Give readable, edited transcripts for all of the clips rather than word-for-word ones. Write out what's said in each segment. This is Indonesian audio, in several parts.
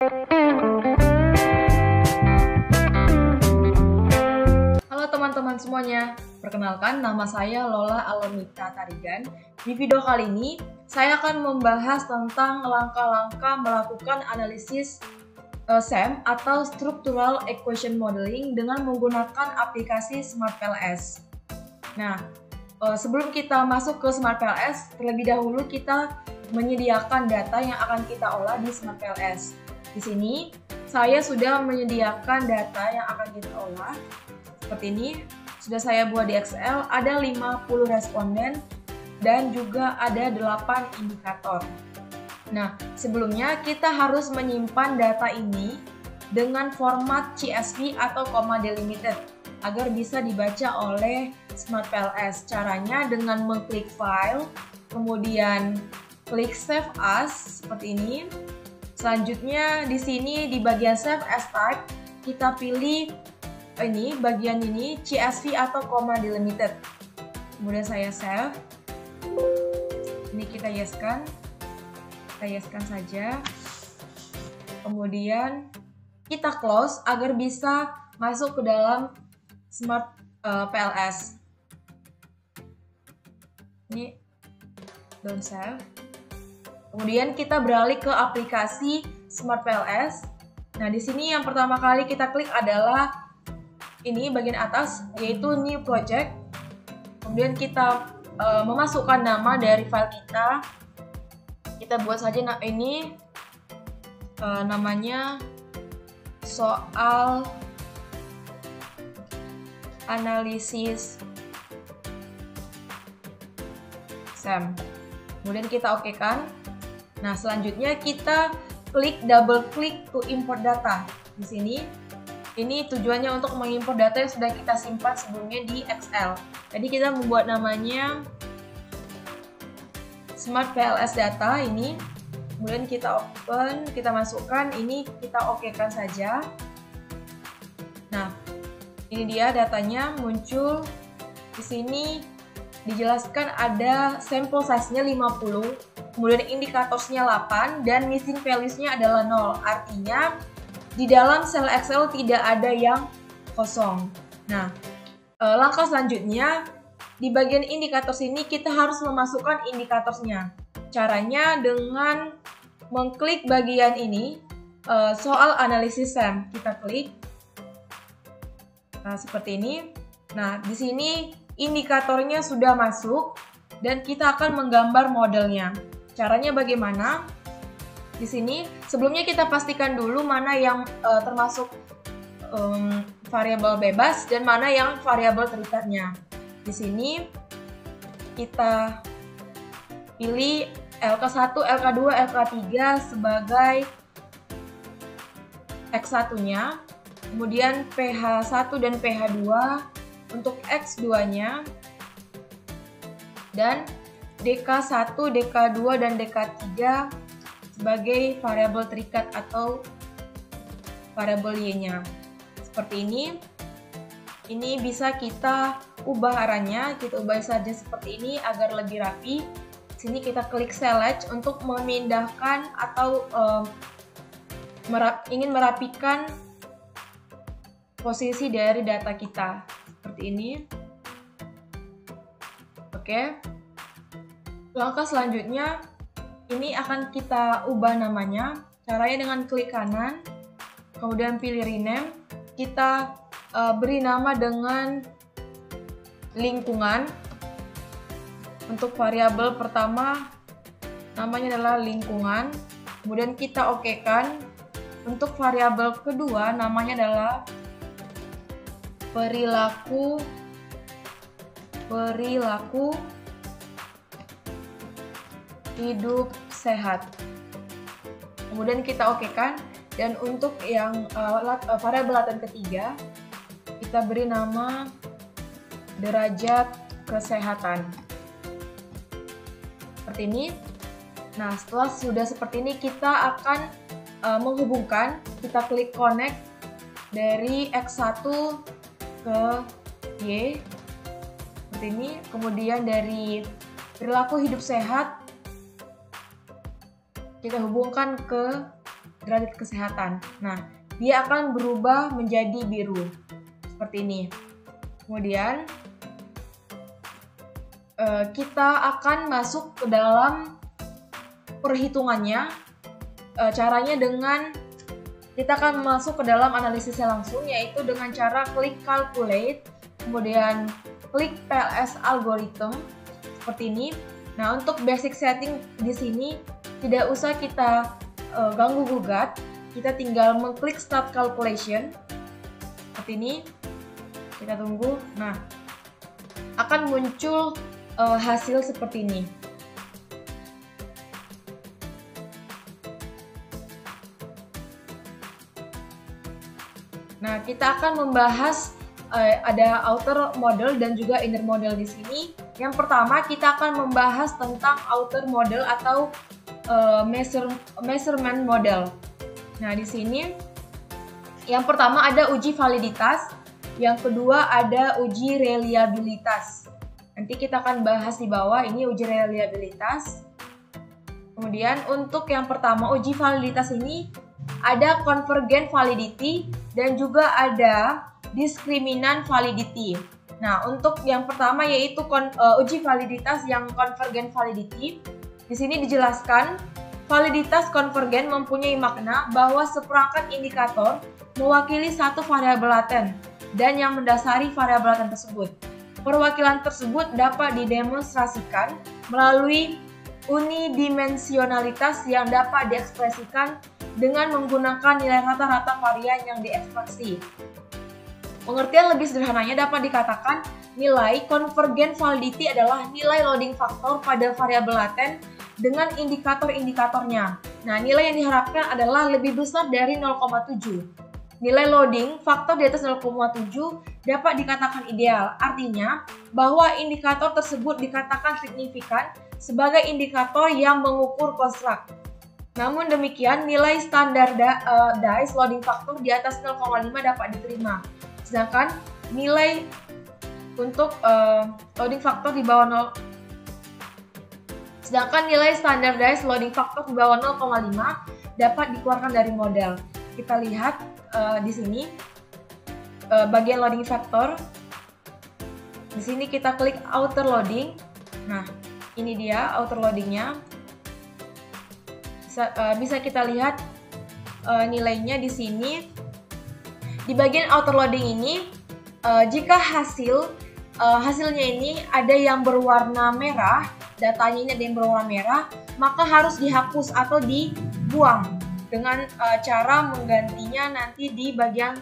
Halo teman-teman semuanya, perkenalkan nama saya Lola Alomita Tarigan. Di video kali ini, saya akan membahas tentang langkah-langkah melakukan analisis SEM atau Structural Equation Modeling dengan menggunakan aplikasi SmartPLS. Nah, sebelum kita masuk ke SmartPLS, terlebih dahulu kita menyediakan data yang akan kita olah di SmartPLS. Di sini, saya sudah menyediakan data yang akan kita olah. Seperti ini, sudah saya buat di Excel, ada 50 responden dan juga ada 8 indikator. Nah, sebelumnya kita harus menyimpan data ini dengan format CSV atau comma delimited agar bisa dibaca oleh SmartPLS. Caranya dengan mengklik file, kemudian klik save as seperti ini. Selanjutnya di sini di bagian save as type kita pilih ini bagian ini CSV atau comma delimited. Kemudian saya save. Ini kita yeskan. Kita yeskan saja. Kemudian kita close agar bisa masuk ke dalam SmartPLS. Ini don't save. Kemudian kita beralih ke aplikasi SmartPLS. Nah, di sini yang pertama kali kita klik adalah ini bagian atas, yaitu New Project. Kemudian kita memasukkan nama dari file kita. Kita buat saja ini namanya soal analisis SEM. Kemudian kita okekan. Nah, selanjutnya kita double klik to import data. Di sini, ini tujuannya untuk mengimport data yang sudah kita simpan sebelumnya di Excel. Jadi kita membuat namanya SmartPLS data ini. Kemudian kita open, kita masukkan, ini kita okekan saja. Nah, ini dia datanya muncul. Di sini dijelaskan ada sampel size-nya 50. Kemudian indikatorsnya 8 dan missing values-nya adalah 0. Artinya di dalam sel Excel tidak ada yang kosong. Nah, langkah selanjutnya di bagian indikator sini kita harus memasukkan indikatorsnya. Caranya dengan mengklik bagian ini soal analisis SEM. Kita klik. Nah, seperti ini. Nah, di sini indikatornya sudah masuk dan kita akan menggambar modelnya. Caranya bagaimana? Di sini sebelumnya kita pastikan dulu mana yang termasuk variabel bebas dan mana yang variabel terikatnya. Di sini kita pilih LK1, LK2, LK3 sebagai X1-nya, kemudian PH1 dan PH2 untuk X2-nya, dan DK1, DK2, dan DK3 sebagai variabel terikat atau variabel Y-nya. Seperti ini. Ini bisa kita ubah arahnya, kita ubah saja seperti ini agar lebih rapi. Sini kita klik select untuk memindahkan atau ingin merapikan posisi dari data kita. Seperti ini. Oke. Langkah selanjutnya, ini akan kita ubah namanya. Caranya dengan klik kanan, kemudian pilih rename. Kita beri nama dengan lingkungan. Untuk variabel pertama, namanya adalah lingkungan. Kemudian kita okekan. Untuk variabel kedua, namanya adalah perilaku hidup sehat. Kemudian kita okekan, dan untuk yang variabel laten ketiga kita beri nama derajat kesehatan. Seperti ini. Nah, setelah sudah seperti ini kita akan menghubungkan. Kita klik connect dari X1 ke Y. Seperti ini. Kemudian dari perilaku hidup sehat kita hubungkan ke derajat kesehatan. Nah, dia akan berubah menjadi biru seperti ini. Kemudian kita akan masuk ke dalam perhitungannya. Caranya dengan kita akan masuk ke dalam analisisnya langsung, yaitu dengan cara klik calculate, kemudian klik PLS algorithm seperti ini. Nah, untuk basic setting di sini tidak usah kita ganggu gugat, kita tinggal mengklik start calculation seperti ini. Kita tunggu. Nah, akan muncul hasil seperti ini. Nah, kita akan membahas ada outer model dan juga inner model di sini. Yang pertama, kita akan membahas tentang outer model atau measurement model. Nah, di sini yang pertama ada uji validitas, yang kedua ada uji reliabilitas. Nanti kita akan bahas di bawah ini uji reliabilitas. Kemudian untuk yang pertama uji validitas ini ada convergent validity dan juga ada discriminant validity. Nah, untuk yang pertama yaitu uji validitas yang convergent validity. Di sini dijelaskan validitas konvergen mempunyai makna bahwa seperangkat indikator mewakili satu variabel laten dan yang mendasari variabel laten tersebut. Perwakilan tersebut dapat didemonstrasikan melalui unidimensionalitas yang dapat diekspresikan dengan menggunakan nilai rata-rata varian yang diekstraksi. Pengertian lebih sederhananya dapat dikatakan nilai convergent validity adalah nilai loading faktor pada variabel laten dengan indikator-indikatornya. Nah, nilai yang diharapkan adalah lebih besar dari 0,7. Nilai loading faktor di atas 0,7 dapat dikatakan ideal, artinya bahwa indikator tersebut dikatakan signifikan sebagai indikator yang mengukur konstruk. Namun demikian, nilai standardized loading factor di atas 0,5 dapat diterima. Sedangkan nilai untuk loading factor di bawah 0, sedangkan nilai standardized loading factor di bawah 0,5 dapat dikeluarkan dari model. Kita lihat di sini bagian loading factor. Di sini kita klik outer loading. Nah, ini dia outer loadingnya. Bisa kita lihat nilainya di sini. Di bagian outer loading ini, jika hasilnya ini ada yang berwarna merah, datanya ini ada yang berwarna merah, maka harus dihapus atau dibuang dengan cara menggantinya nanti di bagian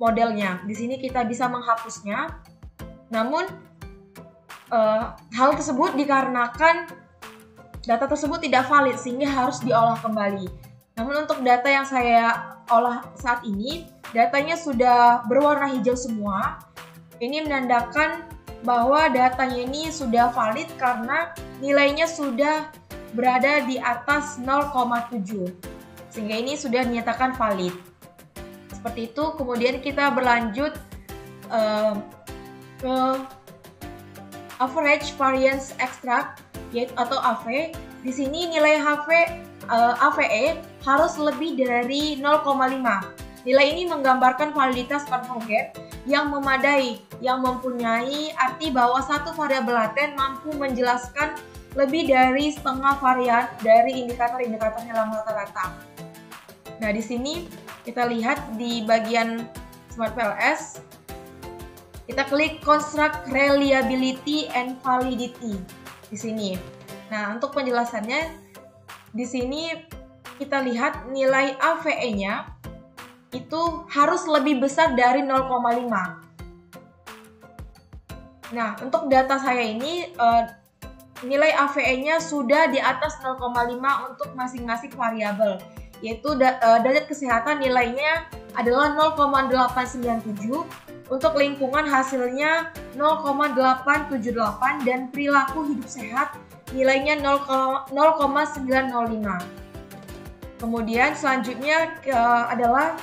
modelnya. Di sini kita bisa menghapusnya. Namun hal tersebut dikarenakan data tersebut tidak valid sehingga harus diolah kembali. Namun untuk data yang saya olah saat ini, datanya sudah berwarna hijau semua. Ini menandakan bahwa datanya ini sudah valid karena nilainya sudah berada di atas 0,7. Sehingga ini sudah dinyatakan valid. Seperti itu, kemudian kita berlanjut ke average variance extract atau AV. Di sini nilai AVE harus lebih dari 0,5. Nilai ini menggambarkan validitas konvergen yang memadai, yang mempunyai arti bahwa satu variabel laten mampu menjelaskan lebih dari setengah varian dari indikator-indikatornya dalam rata-rata. Nah, di sini kita lihat di bagian Smart PLS, kita klik Construct Reliability and Validity di sini. Nah, untuk penjelasannya di sini kita lihat nilai AVE-nya itu harus lebih besar dari 0,5. Nah, untuk data saya ini nilai AVE-nya sudah di atas 0,5 untuk masing-masing variabel, yaitu derajat kesehatan nilainya adalah 0,897, untuk lingkungan hasilnya 0,878 dan perilaku hidup sehat nilainya 0,905. Kemudian selanjutnya adalah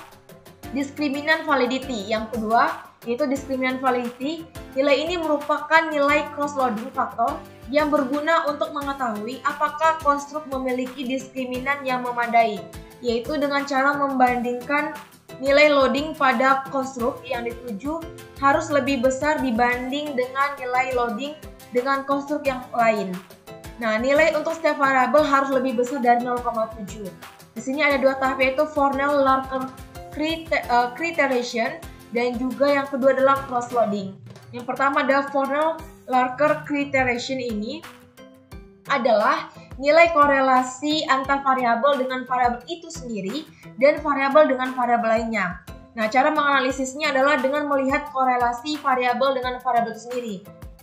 discriminant validity. Yang kedua yaitu discriminant validity. Nilai ini merupakan nilai cross loading factor yang berguna untuk mengetahui apakah konstruk memiliki diskriminan yang memadai, yaitu dengan cara membandingkan nilai loading pada konstruk yang dituju harus lebih besar dibanding dengan nilai loading dengan konstruk yang lain. Nah, nilai untuk setiap variabel harus lebih besar dari 0,7. Di sini ada dua tahap, yaitu Fornell-Larkin criterion dan juga yang kedua adalah cross loading. Yang pertama adalah Fornell-Larkin criterion. Ini adalah nilai korelasi antar variabel dengan variabel itu sendiri dan variabel dengan variabel lainnya. Nah, cara menganalisisnya adalah dengan melihat korelasi variabel dengan variabel itu sendiri.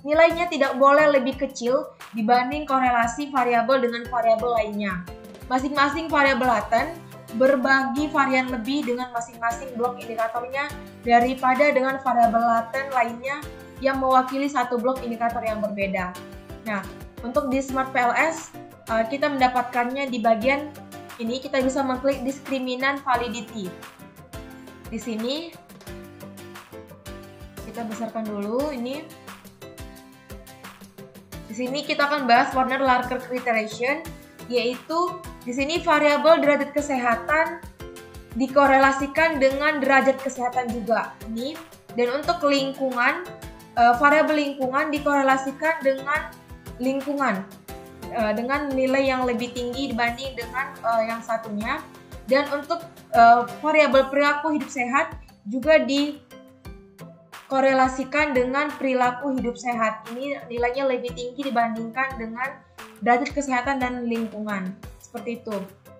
Nilainya tidak boleh lebih kecil dibanding korelasi variabel dengan variabel lainnya. Masing-masing variabel laten berbagi varian lebih dengan masing-masing blok indikatornya daripada dengan variabel laten lainnya yang mewakili satu blok indikator yang berbeda. Nah, untuk di Smart PLS, kita mendapatkannya di bagian ini. Kita bisa mengklik diskriminan validity. Di sini, kita besarkan dulu ini. Di sini kita akan bahas Fornell-Larkin criterion, yaitu di sini variabel derajat kesehatan dikorelasikan dengan derajat kesehatan juga. Ini. Dan untuk lingkungan, variabel lingkungan dikorelasikan dengan lingkungan dengan nilai yang lebih tinggi dibanding dengan yang satunya. Dan untuk variabel perilaku hidup sehat juga dikorelasikan dengan perilaku hidup sehat. Ini nilainya lebih tinggi dibandingkan dengan derajat kesehatan dan lingkungan. Seperti itu.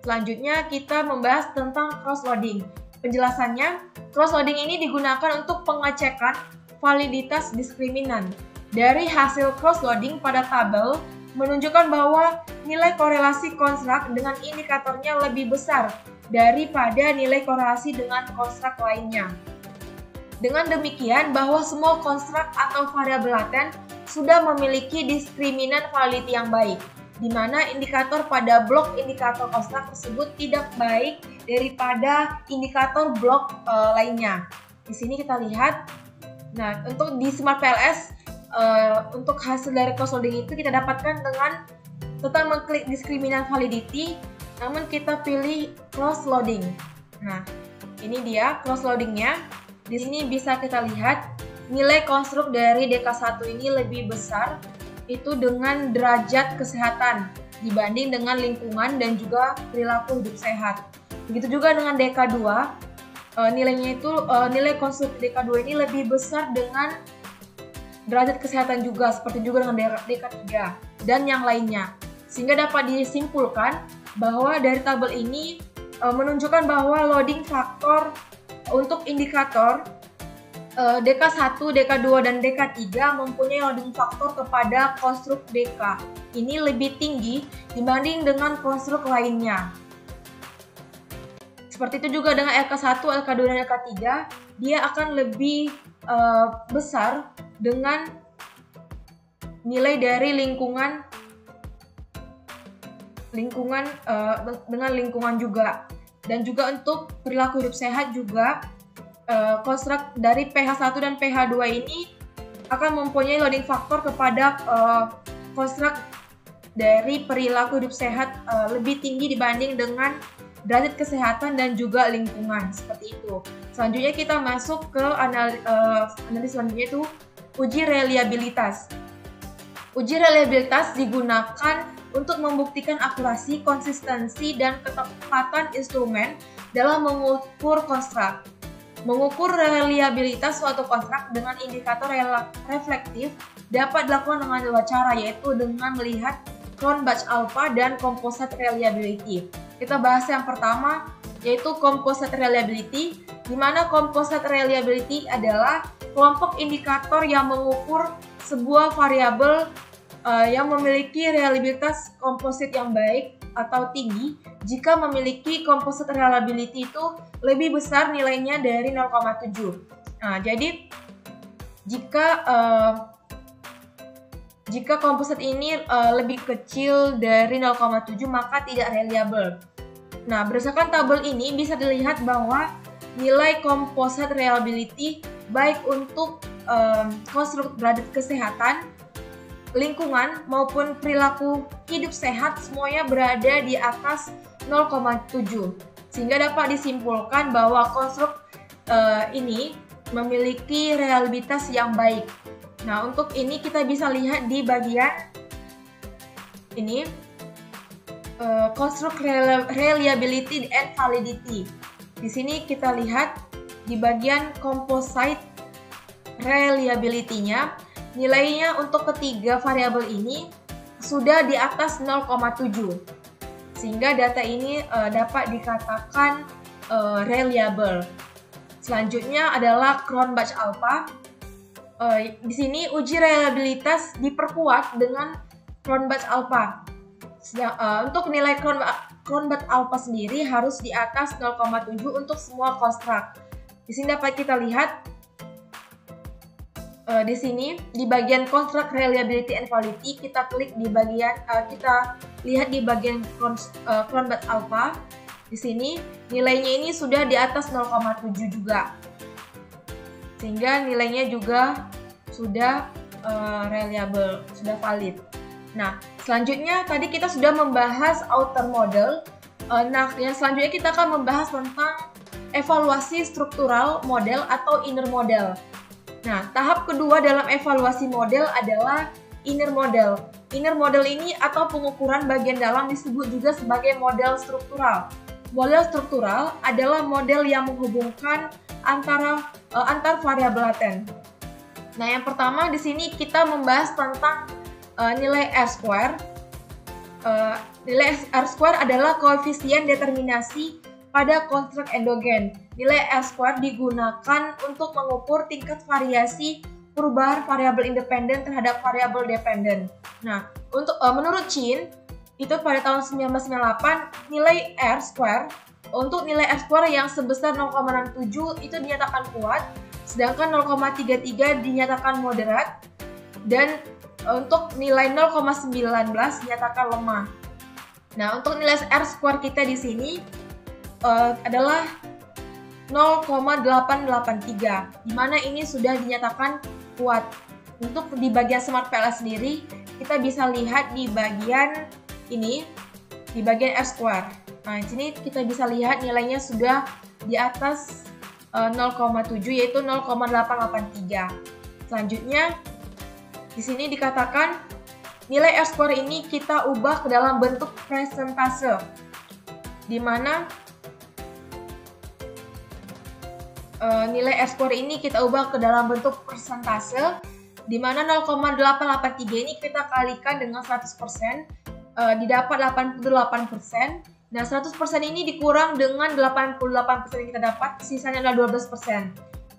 Selanjutnya kita membahas tentang cross loading. Penjelasannya, cross loading ini digunakan untuk pengecekan validitas diskriminan. Dari hasil cross loading pada tabel menunjukkan bahwa nilai korelasi konstruk dengan indikatornya lebih besar daripada nilai korelasi dengan konstruk lainnya. Dengan demikian, bahwa semua konstruk atau variabel laten sudah memiliki diskriminan validity yang baik, di mana indikator pada blok indikator konstruk tersebut tidak baik daripada indikator blok lainnya. Di sini kita lihat. Nah, untuk di Smart PLS, untuk hasil dari cross loading itu kita dapatkan dengan tetap mengklik diskriminan validity, namun kita pilih cross loading. Nah, ini dia cross loadingnya. Di sini bisa kita lihat nilai konstruk dari DK1 ini lebih besar itu dengan derajat kesehatan dibanding dengan lingkungan dan juga perilaku hidup sehat. Begitu juga dengan DK2, nilainya itu nilai konstruk DK2 ini lebih besar dengan derajat kesehatan juga, seperti juga dengan DK3 dan yang lainnya. Sehingga dapat disimpulkan bahwa dari tabel ini menunjukkan bahwa loading faktor untuk indikator DK1, DK2, dan DK3 mempunyai loading faktor kepada konstruk DK. Ini lebih tinggi dibanding dengan konstruk lainnya. Seperti itu juga dengan LK1, LK2, dan LK3, dia akan lebih besar dengan nilai dari lingkungan dengan lingkungan juga. Dan juga untuk perilaku hidup sehat juga, konstruk dari pH1 dan pH2 ini akan mempunyai loading faktor kepada konstruk dari perilaku hidup sehat lebih tinggi dibanding dengan derajat kesehatan dan juga lingkungan. Seperti itu. Selanjutnya kita masuk ke analisis selanjutnya, itu uji reliabilitas. Uji reliabilitas digunakan untuk membuktikan akurasi, konsistensi, dan ketepatan instrumen dalam mengukur konstruk. Mengukur reliabilitas suatu konstruk dengan indikator reflektif dapat dilakukan dengan dua cara, yaitu dengan melihat Cronbach alpha dan composite reliability. Kita bahas yang pertama, yaitu composite reliability, di mana composite reliability adalah kelompok indikator yang mengukur sebuah variabel yang memiliki reliabilitas komposit yang baik atau tinggi jika memiliki composite reliability itu lebih besar nilainya dari 0,7. Nah, jadi jika komposit ini lebih kecil dari 0,7 maka tidak reliable. Nah, berdasarkan tabel ini bisa dilihat bahwa nilai composite reliability baik untuk konstruk derajat kesehatan lingkungan maupun perilaku hidup sehat semuanya berada di atas 0,7. Sehingga dapat disimpulkan bahwa konstruk ini memiliki reliabilitas yang baik. Nah, untuk ini kita bisa lihat di bagian ini, konstruk reliability and validity. Di sini kita lihat di bagian composite reliability-nya, nilainya untuk ketiga variabel ini sudah di atas 0,7. Sehingga data ini dapat dikatakan reliable. Selanjutnya adalah Cronbach alpha. Di sini uji reliabilitas diperkuat dengan Cronbach alpha. Untuk nilai Cronbach alpha sendiri harus di atas 0,7 untuk semua konstruk. Di sini dapat kita lihat di sini di bagian construct reliability and quality, kita klik di bagian kita lihat di bagian Cronbach alpha. Di sini nilainya ini sudah di atas 0,7 juga. Sehingga nilainya juga sudah reliable, sudah valid. Nah, selanjutnya tadi kita sudah membahas outer model. Nah, yang selanjutnya kita akan membahas tentang evaluasi struktural model atau inner model. Nah, tahap kedua dalam evaluasi model adalah inner model. Inner model ini atau pengukuran bagian dalam disebut juga sebagai model struktural. Model struktural adalah model yang menghubungkan antar variabel laten. Nah, yang pertama di sini kita membahas tentang nilai R-square. Nilai R-square adalah koefisien determinasi pada konstruk endogen. Nilai R-square digunakan untuk mengukur tingkat variasi perubahan variabel independen terhadap variabel dependen. Nah, menurut Chin, itu pada tahun 1998, nilai R-square untuk nilai R-square yang sebesar 0,67 itu dinyatakan kuat, sedangkan 0,33 dinyatakan moderat, dan untuk nilai 0,19 dinyatakan lemah. Nah, untuk nilai R-square kita di sini adalah 0,883, di mana ini sudah dinyatakan kuat. Untuk di bagian Smart PLS sendiri, kita bisa lihat di bagian ini, di bagian R-square. Nah, di sini kita bisa lihat nilainya sudah di atas 0,7, yaitu 0,883. Selanjutnya, di sini dikatakan nilai R-square ini kita ubah ke dalam bentuk persentase, di mana nilai R-square ini kita ubah ke dalam bentuk persentase, di mana 0,883 ini kita kalikan dengan 100%, didapat 88%. Nah, 100% ini dikurang dengan 88% yang kita dapat, sisanya adalah 12%.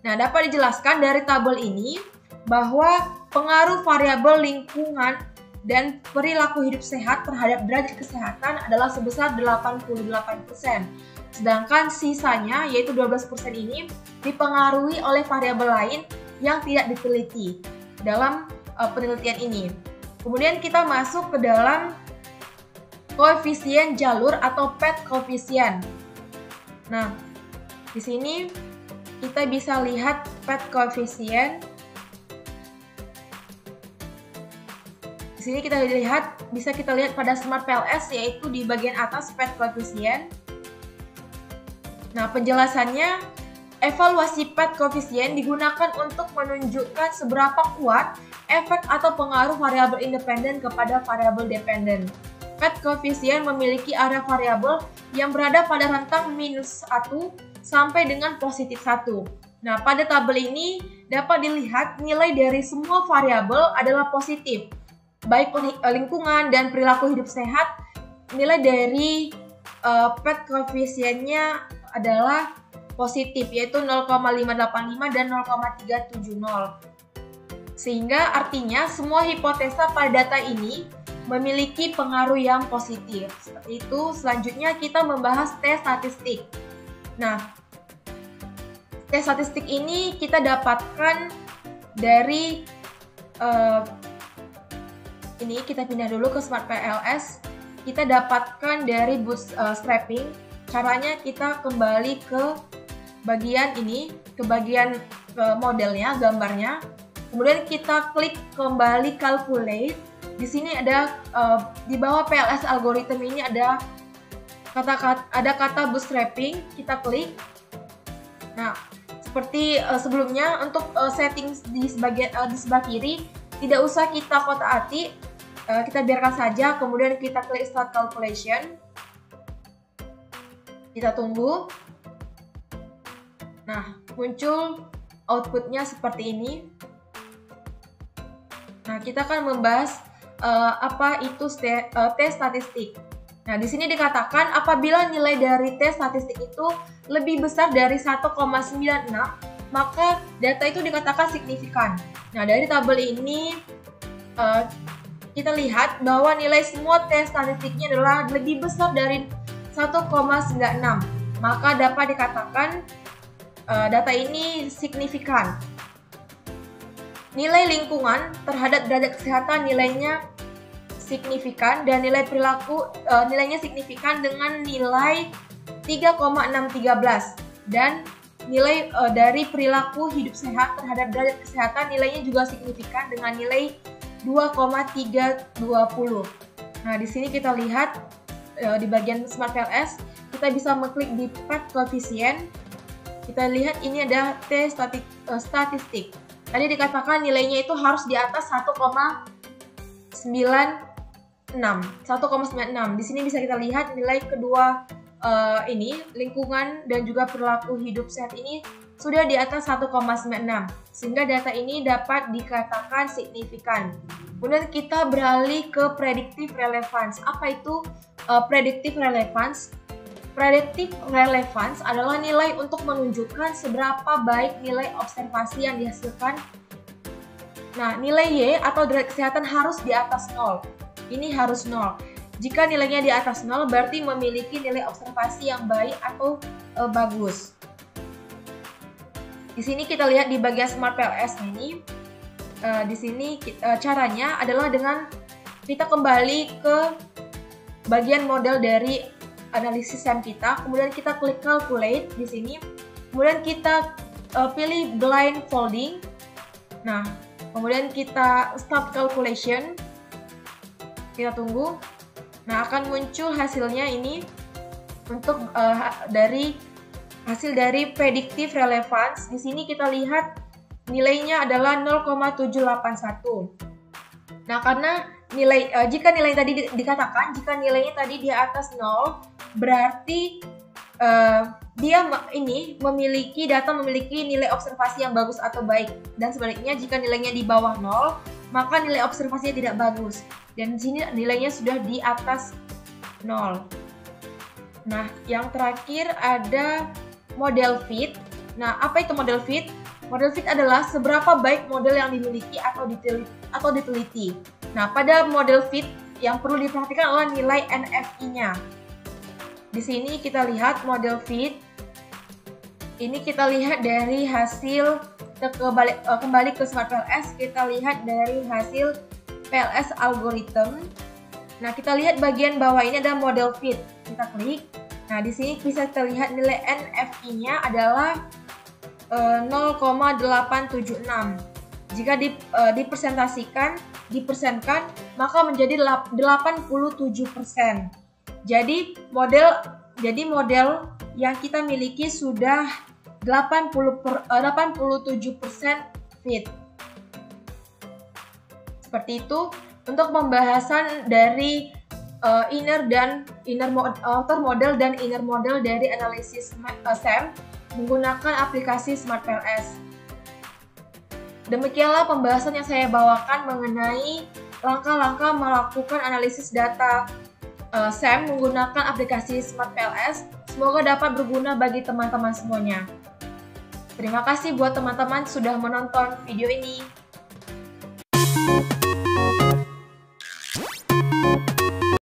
Nah, dapat dijelaskan dari tabel ini bahwa pengaruh variabel lingkungan dan perilaku hidup sehat terhadap derajat kesehatan adalah sebesar 88%. Sedangkan sisanya, yaitu 12% ini, dipengaruhi oleh variabel lain yang tidak diteliti dalam penelitian ini. Kemudian kita masuk ke dalam koefisien jalur atau path coefficient. Nah, di sini kita bisa lihat path coefficient. Di sini bisa kita lihat pada Smart PLS, yaitu di bagian atas path coefficient. Nah, penjelasannya, evaluasi path coefficient digunakan untuk menunjukkan seberapa kuat efek atau pengaruh variabel independen kepada variabel dependen. Path coefficient memiliki area variabel yang berada pada rentang -1 sampai dengan +1. Nah, pada tabel ini dapat dilihat nilai dari semua variabel adalah positif. Baik lingkungan dan perilaku hidup sehat, nilai dari path coefficient-nya adalah positif, yaitu 0,585 dan 0,370. Sehingga artinya semua hipotesa pada data ini memiliki pengaruh yang positif. Seperti itu. Selanjutnya kita membahas tes statistik. Nah, tes statistik ini kita dapatkan dari ini kita pindah dulu ke Smart PLS. Kita dapatkan dari bootstrapping. Caranya kita kembali ke bagian ini, ke bagian modelnya, gambarnya. Kemudian kita klik kembali calculate. Di sini ada di bawah PLS algorithm ini ada kata bootstrapping, kita klik. Nah, seperti sebelumnya untuk settings di sebelah kiri tidak usah kita kotak-atik, kita biarkan saja. Kemudian kita klik start calculation. Kita tunggu. Nah, muncul outputnya seperti ini. Nah, kita akan membahas apa itu T statistik. Nah, di sini dikatakan apabila nilai dari T statistik itu lebih besar dari 1,96, maka data itu dikatakan signifikan. Nah, dari tabel ini kita lihat bahwa nilai semua T statistiknya adalah lebih besar dari 1,96, maka dapat dikatakan data ini signifikan. Nilai lingkungan terhadap derajat kesehatan nilainya signifikan, dan nilai perilaku nilainya signifikan dengan nilai 3,613, dan nilai dari perilaku hidup sehat terhadap derajat kesehatan nilainya juga signifikan dengan nilai 2,320. Nah, di sini kita lihat di bagian Smart PLS kita bisa mengklik di path coefficient. Kita lihat ini ada T statistik. Tadi dikatakan nilainya itu harus di atas 1,96. Di sini bisa kita lihat nilai kedua ini, lingkungan dan juga perilaku hidup sehat ini sudah di atas 1,96, sehingga data ini dapat dikatakan signifikan. Kemudian kita beralih ke predictive relevance. Apa itu predictive relevance? Predictive relevance adalah nilai untuk menunjukkan seberapa baik nilai observasi yang dihasilkan. Nah, nilai Y atau derajat kesehatan harus di atas 0. Ini harus 0. Jika nilainya di atas 0, berarti memiliki nilai observasi yang baik atau bagus. Di sini kita lihat di bagian Smart PLS ini. Di sini caranya adalah dengan kita kembali ke bagian model dari analisis SEM kita, kemudian kita klik calculate di sini, kemudian kita pilih blindfolding. Nah, kemudian kita start calculation. Kita tunggu. Nah, akan muncul hasilnya ini untuk dari hasil dari predictive relevance. Di sini kita lihat nilainya adalah 0,781. Nah, karena jika nilai tadi dikatakan jika nilainya tadi di atas 0, berarti dia memiliki nilai observasi yang bagus atau baik, dan sebaliknya jika nilainya di bawah 0, maka nilai observasinya tidak bagus, dan di sini nilainya sudah di atas 0. Nah, yang terakhir ada model fit. Nah, apa itu model fit? Model fit adalah seberapa baik model yang dimiliki atau diteliti. Nah, pada model fit yang perlu diperhatikan adalah nilai NFI-nya. Di sini kita lihat model fit. Ini kita lihat dari hasil kembali ke Smart PLS, kita lihat dari hasil PLS algorithm. Nah, kita lihat bagian bawah ini ada model fit. Kita klik. Nah, di sini bisa terlihat nilai NFI-nya adalah 0,876. Jika dipersenkan, maka menjadi 87%. Jadi model yang kita miliki sudah 87% fit. Seperti itu untuk pembahasan dari outer model dan inner model dari analisis SEM menggunakan aplikasi Smart PLS. Demikianlah pembahasan yang saya bawakan mengenai langkah-langkah melakukan analisis data SEM menggunakan aplikasi Smart PLS. Semoga dapat berguna bagi teman-teman semuanya. Terima kasih buat teman-teman sudah menonton video ini.